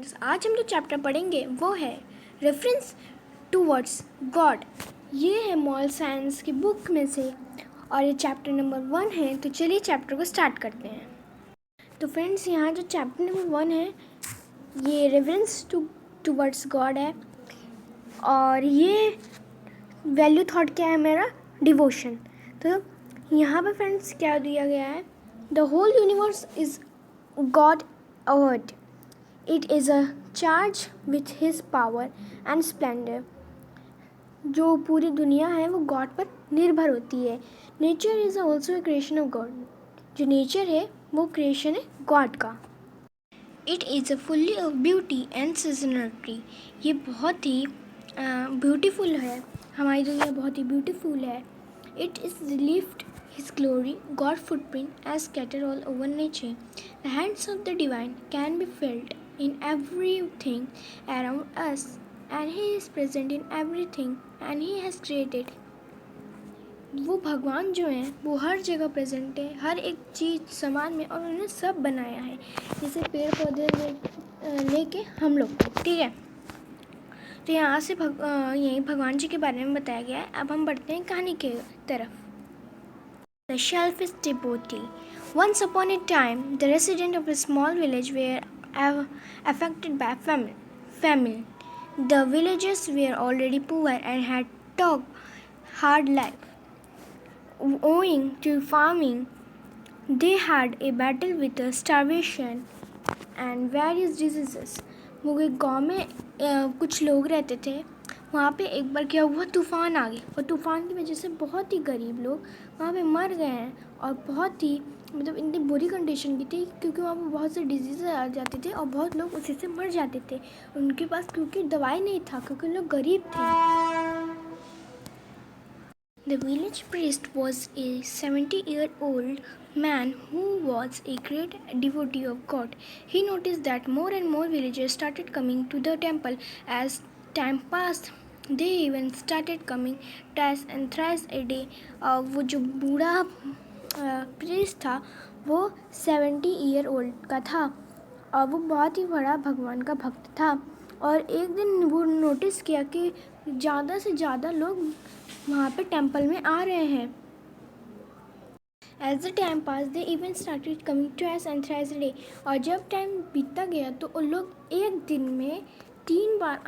आज हम जो चैप्टर पढ़ेंगे वो है रेफरेंस टूवर्ड्स गॉड। ये है मॉरल साइंस की बुक में से और ये चैप्टर नंबर 1 है। तो चलिए चैप्टर को स्टार्ट करते हैं। तो फ्रेंड्स, यहाँ जो चैप्टर नंबर 1 है ये रेफरेंस टूवर्ड्स गॉड है और ये वैल्यू थॉट क्या है मेरा, डिवोशन। तो यहाँ पे फ्रेंड्स क्या दिया गया है, the whole universe is God earth, it is a charge with his power and splendour. जो पूरी दुनिया है वो गॉड पर निर्भर होती है। Nature is also a creation of God, जो नेचर है वो क्रिएशन है गॉड का। It is a fully of beauty and seasonality, ये बहुत ही ब्यूटीफुल है, हमारी दुनिया बहुत ही ब्यूटीफुल है। It is lift His glory, God's footprint as scattered all over nature. The hands of the divine can be felt in everything around us, and He is present in everything, and He has created. वो भगवान जो हैं वो हर जगह present है, हर एक चीज़ सामान में, और उन्होंने सब बनाया है, जैसे पेड़ पौधे लेके हम लोग को, ठीक है। तो यहाँ से यही भगवान जी के बारे में बताया गया है। अब हम बढ़ते हैं कहानी के तरफ। The selfish devotee. Once upon a time, the residents of a small village were affected by famine. The villagers were already poor and had tough, hard life. Owing to farming, they had a battle with starvation and various diseases. वो एक गाँव में कुछ लोग रहते थे। वहाँ पे एक बार क्या हुआ, तूफ़ान आ गया और तूफ़ान की वजह से बहुत ही गरीब लोग वहाँ पे मर गए हैं और बहुत ही मतलब इतनी बुरी कंडीशन की थी, क्योंकि वहाँ पे बहुत से डिजीज़ आ जाते थे और बहुत लोग उसी से मर जाते थे उनके पास, क्योंकि दवाई नहीं था, क्योंकि लोग गरीब थे। The village priest was a 70-year-old man who was a great devotee of God. He noticed that more and more villagers started coming to the temple. As time passed, they even started coming twice and thrice a day. वो जो बूढ़ा priest था वो 70-year-old का था और वो बहुत ही बड़ा भगवान का भक्त था। और एक दिन वो नोटिस किया कि ज़्यादा से ज़्यादा लोग वहाँ पे टेम्पल में आ रहे हैं। As the time passed, they even started coming twice and thrice a day. और जब टाइम बीतता गया तो उन लोग एक दिन में 3 बार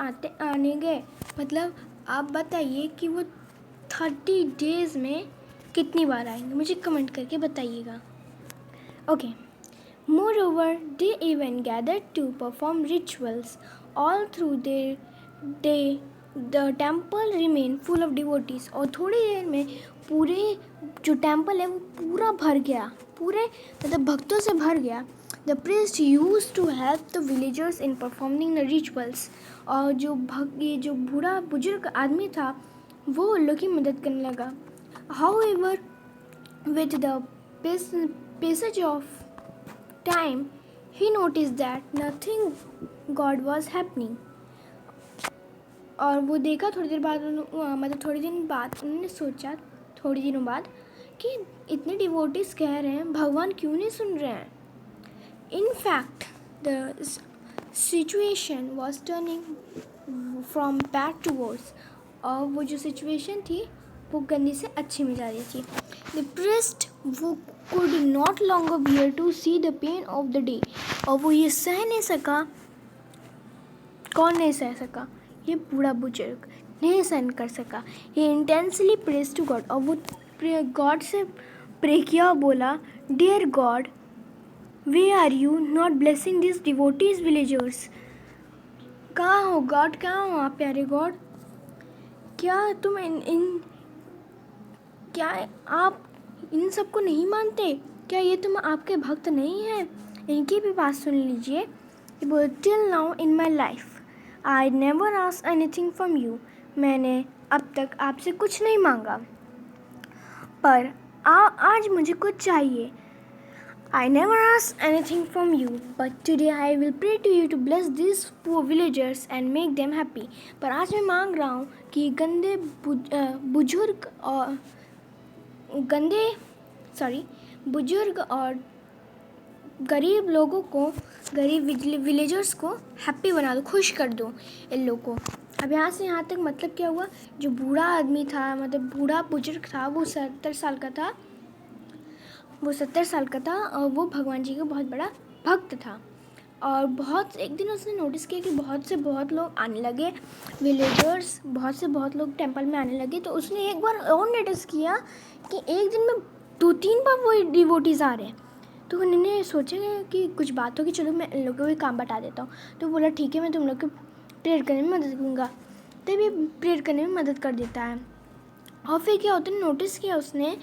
आने गए। मतलब आप बताइए कि वो 30 डेज़ में कितनी बार आएंगे, मुझे कमेंट करके बताइएगा। Okay. Moreover, they even gathered to perform rituals. All through their day, the temple remained full of devotees. और थोड़ी देर में पूरे जो टेम्पल है वो पूरा भर गया, पूरे मतलब भक्तों से भर गया। The priest used to help the villagers in performing the rituals. और ये जो बूढ़ा बुजुर्ग आदमी था वो उन लोग की मदद करने लगा। However, with the passage of time, he noticed that nothing God was happening. और वो देखा थोड़ी देर बाद, मतलब थोड़ी दिन बाद उन्होंने सोचा थोड़ी दिनों बाद कि इतने डिवोटीज कह रहे हैं, भगवान क्यों नहीं सुन रहे हैं। In fact the situation was turning from bad to worse. और वो जो सिचुएशन थी वो गंदी से अच्छी में जा रही थी। द प्रिस्ट वो could not longer bear to see the pain of the day. और वो ये सह नहीं सका। कौन नहीं सह सका? ये बूढ़ा बुजुर्ग नहीं सहन कर सका। He intensely prays to God. और वो गॉड से प्रे किया और बोला, Dear God, where are you not blessing these devotees villagers? कहाँ हो गॉड, कहाँ हो आप प्यारे गॉड? क्या तुम क्या आप इन सबको नहीं मानते? क्या ये तुम आपके भक्त नहीं हैं? इनकी भी बात सुन लीजिए। Till now in my life I never ask anything from you. मैंने अब तक आपसे कुछ नहीं मांगा, पर आज मुझे कुछ चाहिए। I never asked anything from you, but today I will pray to you to bless these poor villagers and make them happy. पर आज मैं मांग रहा हूँ कि बुजुर्ग और गरीब लोगों को, गरीब विलेजर्स को हैप्पी बना दो, खुश कर दो इन लोगों को। अब यहाँ से यहाँ तक मतलब क्या हुआ, जो बूढ़ा आदमी था, मतलब बूढ़ा बुजुर्ग था, वो 70 साल का था, और वो भगवान जी का बहुत बड़ा भक्त था। और एक दिन उसने नोटिस किया कि बहुत लोग आने लगे, विलेजर्स बहुत लोग टेंपल में आने लगे। तो उसने एक बार और नोटिस किया कि एक दिन में 2-3 बार वो डिवोटीज़ आ रहे हैं। तो उन्होंने सोचा कि कुछ बात होगी, चलो मैं इन लोगों को काम बता देता हूँ। तो बोला ठीक है, मैं तुम लोग को प्रेयर करने में मदद करूँगा। तभी प्रेयर करने में मदद कर देता है। और फिर क्या होता है, नोटिस किया उसने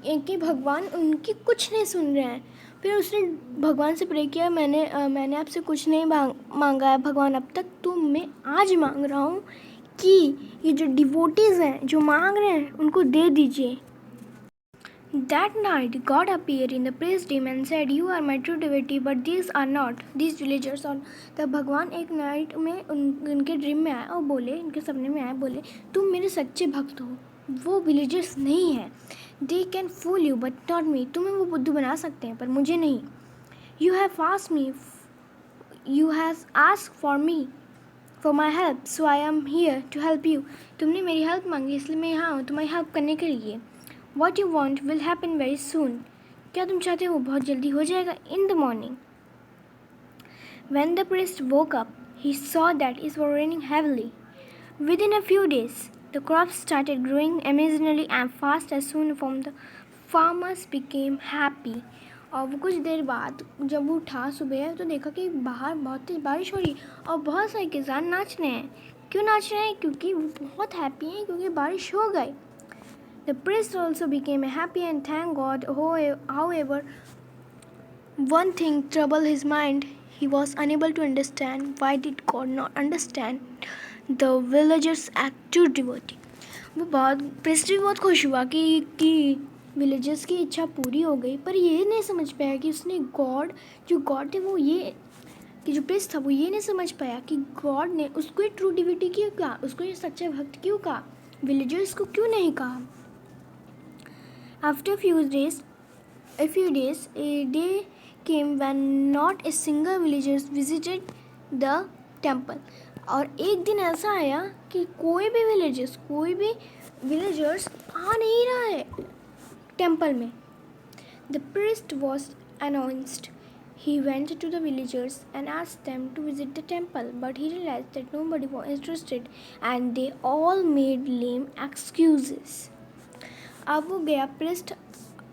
कि भगवान उनकी कुछ नहीं सुन रहे हैं। फिर उसने भगवान से प्रे किया, मैंने आपसे कुछ नहीं मांगा है भगवान अब तक, तो मैं आज मांग रहा हूँ कि ये जो डिवोटीज़ हैं जो मांग रहे हैं उनको दे दीजिए। That night, God appeared in the priest's dream and said, "You are my true devotee, but these are not, these villagers are." तब भगवान एक नाइट में उनके ड्रीम में आया और बोले, उनके सपने में आया, बोले, तुम मेरे सच्चे भक्त हो, वो विलेजर्स नहीं हैं। They can fool you, but not me. तुम्हें वो बुद्धू बना सकते हैं पर मुझे नहीं। You have asked for my help, so I am here to help you. तुमने मेरी हेल्प मांगी इसलिए मैं यहाँ हूँ तुम्हारी हेल्प करने के लिए। What you want will happen very soon. क्या तुम चाहते हो वो बहुत जल्दी हो जाएगा। In the morning, when the priest woke up, he saw that it was raining heavily. Within a few days, the crops started growing amazingly and fast. As soon as the farmers became happy. और वो कुछ देर बाद जब वो उठा सुबह तो देखा कि बाहर बहुत तेज बारिश हो रही और बहुत सारे किसान नाच रहे हैं। क्यों नाच रहे हैं? क्योंकि वो बहुत हैप्पी हैं, क्योंकि बारिश हो गई। The priest also became happy and thanked God. However, one thing troubled his mind. He was unable to understand why did God not understand the villagers' active devotee. Priest भी बहुत खुश हुआ कि विलेजर्स की इच्छा पूरी हो गई, पर ये नहीं समझ पाया कि उसने जो गॉड थे वो ये कि जो प्रिस्ट था वो ये नहीं समझ पाया कि गॉड ने उसको एक ट्रू डिवोटी क्यों कहा, उसको ये सच्चा भक्त क्यों कहा, विलेजर्स को क्यों नहीं कहा। After a few days, a day came when not a single villager visited the temple. और एक दिन ऐसा आया कि कोई भी विलेजर्स आ नहीं रहा है टेम्पल में। The priest was announced. He went to the villagers and asked them to visit the temple, but he realized that nobody was interested and they all made lame excuses. अब वो गया priest,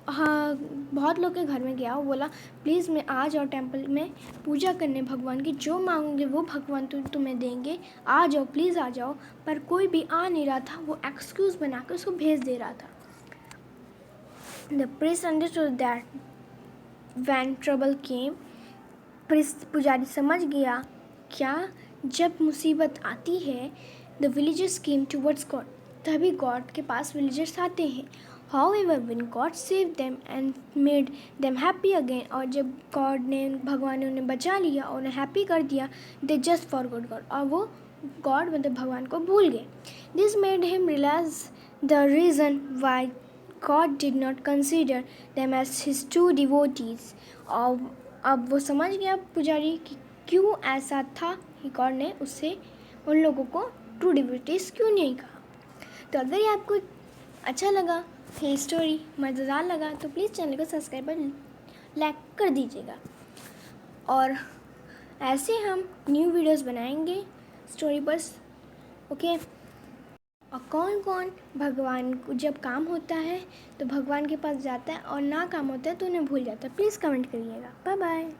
हाँ बहुत लोग के घर में गया, वो बोला प्लीज़ मैं आ जाओ टेंपल में पूजा करने भगवान की, जो मांगोगे वो भगवान तुम्हें देंगे, आ जाओ प्लीज़ आ जाओ। पर कोई भी आ नहीं रहा था, वो एक्सक्यूज़ बना के उसको भेज दे रहा था। The priest understood that when trouble came, पुजारी समझ गया क्या जब मुसीबत आती है the villagers came towards God, तभी गॉड के पास विलेजर्स आते हैं। However, when God saved them and made them happy again, और जब भगवान ने उन्हें बचा लिया और उन्हें हैप्पी कर दिया, they just forgot God, और वो गॉड मतलब भगवान को भूल गए। This made him realize the reason why God did not consider them as his true devotees. और अब वो समझ गया पुजारी कि क्यों ऐसा था कि गॉड ने उससे उन लोगों को ट्रू डिवोटीज क्यों नहीं कहा। तो अगर ये आपको अच्छा लगा, ये स्टोरी मज़ेदार लगा, तो प्लीज़ चैनल को सब्सक्राइब और लाइक कर दीजिएगा। और ऐसे हम न्यू वीडियोस बनाएंगे स्टोरी पर, ओके। और कौन कौन भगवान को जब काम होता है तो भगवान के पास जाता है और ना काम होता है तो उन्हें भूल जाता है, प्लीज़ कमेंट करिएगा। Bye bye.